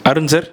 Arun sir,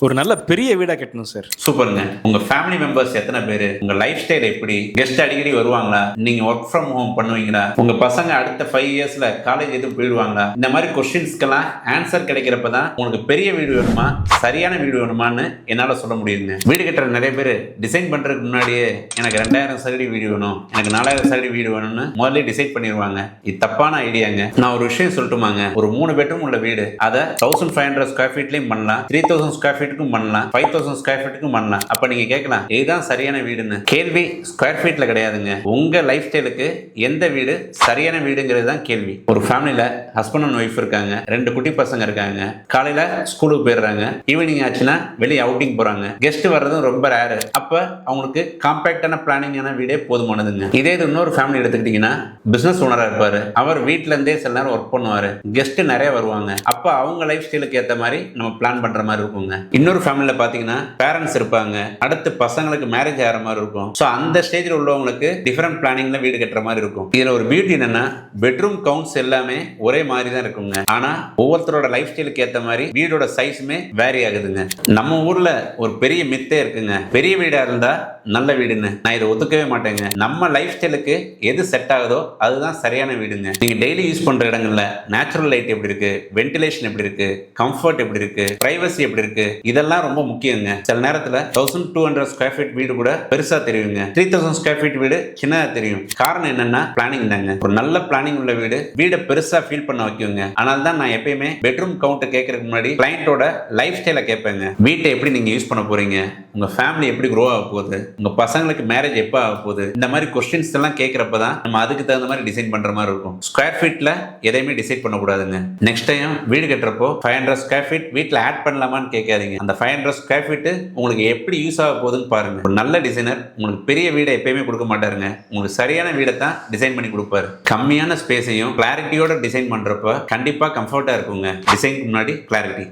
ஒரு நல்ல பெரிய வீடா கட்டணும் சார். சூப்பருங்க. உங்க ஃபேமிலி மெம்பர்ஸ் எத்தனை பேரு? உங்க லைஃப் ஸ்டைல் எப்படி? கெஸ்ட் அடிக்கடி வருவாங்களா? நீங்க ஒர்க் ஃப்ரம் ஹோம் பண்ணுவீங்களா? உங்க பசங்க அடுத்த 5 இயர்ஸ்ல காலேஜ் எதுவும் போயிடுவாங்களா? இந்த மாதிரி கொஸ்டின்ஸ்க்கெல்லாம் ஆன்சர் கிடைக்கிறப்ப தான் உங்களுக்கு பெரிய வீடு வேணுமா, சரியான வீடு வேணுமான்னு என்னால சொல்ல முடியுங்க. வீடு கட்டுற நிறைய பேர் டிசைன் பண்றதுக்கு முன்னாடியே எனக்கு 2000 சதுரடி வீடு வேணும், எனக்கு 4000 சதுரடி வீடு வேணும்னு முதல்ல டிசைட் பண்ணிடுவாங்க. இது தப்பான ஐடியாங்க. நான் ஒரு விஷயம் சொல்லட்டுமாங்க. ஒரு 3 பெட்ரூம் உள்ள வீடு அதை 1500 ஸ்கொயர் ஃபீட்லயும் பண்ணலாம், 3000 ஸ்கொயர் ஃபீட்டுக்கும் பண்ணலாம், 5000 ஸ்கொயர் ஃபீட்டுக்கும் பண்ணலாம். அப்ப நீங்க கேட்கலாம், இதுதான் சரியான வீடுன்னு. கேள்வி ஸ்கொயர் ஃபீட்ல கிடையாதுங்க. உங்க லைஃப் ஸ்டைலுக்கு எந்த வீடு சரியான வீடுங்கிறது தான் கேள்வி. ஒரு ஃபேமிலியில ஹஸ்பண்ட் அண்ட் ஒய்ஃப் இருக்காங்க, 2 குட்டி பசங்க இருக்காங்க. காலையில ஸ்கூலுக்கு போயிடுறாங்க, ஈவினிங் ஆச்சுன்னா வெளியே அவுட்டிங் போறாங்க. கெஸ்ட் வர்றதும் ரொம்ப ரேரு. அப்ப அவங்களுக்கு காம்பேக்டான பிளானிங்கான வீடே போதுமானதுங்க. இதே இது இன்னொரு ஃபேமிலி எடுத்துக்கிட்டீங்கன்னா, பிசினஸ் ஓனரா இருப்பாரு. அவர் வீட்ல இருந்தே சில நேரம் ஒர்க் பண்ணுவாரு, கெஸ்ட் நிறைய வருவாங்க. அப்ப அவங்க லைஃப் ஸ்டைலுக்கு ஏற்ற மாதிரி நம்ம பிளான் பண்ற மாதிரி இருக்குங்க. இன்னொரு ஃபேமிலியில பாத்தீங்கன்னா பேரண்ட்ஸ் இருப்பாங்க, அடுத்து பசங்களுக்கு மேரேஜ் ஆகிற மாதிரி இருக்கும். ஸோ அந்த ஸ்டேஜில் உள்ளவங்களுக்கு டிஃபரெண்ட் பிளானிங்ல வீடு கட்டுற மாதிரி இருக்கும். இதுல ஒரு பியூட்டி என்னன்னா, பெட்ரூம் கவுண்ட்ஸ் எல்லாமே ஒரே மாதிரி தான் இருக்குங்க. ஆனா ஒவ்வொருத்தரோட லைஃப் ஸ்டைலுக்கு ஏற்ற மாதிரி வீடோட சைஸுமே வேரி ஆகுதுங்க. நம்ம ஊர்ல ஒரு பெரிய மித்தே இருக்குங்க, பெரிய வீடா இருந்தா நல்ல வீடுன்னு. நான் இதை ஒத்துக்கவே மாட்டேங்க. நம்ம லைஃப் ஸ்டைலுக்கு எது செட் ஆகுதோ அதுதான் சரியான வீடுங்க. நீங்க டெய்லி யூஸ் பண்ற இடங்கள்ல நேச்சுரல் லைட் எப்படி இருக்கு, வென்டிலேஷன் எப்படி இருக்கு, கம்ஃபர்ட் எப்படி இருக்கு, பிரைவசி எப்படி இருக்கு, இதெல்லாம் ரொம்ப முக்கியங்க. சில நேரத்துல 1200 ஸ்கொயர் ஃபீட் வீடு கூட பெருசா தெரியுங்க, 3000 ஸ்கொயர் ஃபீட் வீடு சின்னதா தெரியும். காரணம் என்னன்னா பிளானிங் தாங்க. ஒரு நல்ல பிளானிங் உள்ள வீடு வீடை பெருசா ஃபீல் பண்ண வைக்குங்க. ஆனால் தான் நான் எப்பயுமே பெட்ரூம் கவுண்ட் கேட்கறதுக்கு முன்னாடி கிளையண்டோட லைஃப் ஸ்டைலை கேட்பேங்க. வீட்டை எப்படி நீங்க யூஸ் பண்ண போறீங்க, உங்க ஃபேமிலி எப்படி க்ரோ ஆக போகுது, உங்க பசங்களுக்கு மேரேஜ் எப்போ ஆக போகுது, இந்த மாதிரி கொஸ்டின்ஸ் எல்லாம் கேட்கறப்ப தான் நம்ம அதுக்கு தகுந்த மாதிரி டிசைன் பண்ற மாதிரி இருக்கும். ஸ்கொயர் ஃபீட்ல எதையுமே டிசைட் பண்ணக்கூடாதுங்க. நெக்ஸ்ட் டைம் வீடு கட்டுறப்போ 500 ஸ்கொயர் ஃபீட் வீட்டில் ஆட் பண்ணலாமான்னு கேட்காதீங்க. அந்த 500 ஸ்கொயர் ஃபீட் உங்களுக்கு எப்படி யூஸ் ஆக போகுதுன்னு பாருங்க. ஒரு நல்ல டிசைனர் உங்களுக்கு பெரிய வீடை எப்பயுமே கொடுக்க மாட்டாருங்க. உங்களுக்கு சரியான வீடை தான் டிசைன் பண்ணி கொடுப்பாரு. கம்மியான ஸ்பேஸையும் கிளாரிட்டியோட டிசைன் பண்றப்ப கண்டிப்பா கம்ஃபர்ட்டா இருக்குங்க. டிசைனுக்கு முன்னாடி கிளாரிட்டி.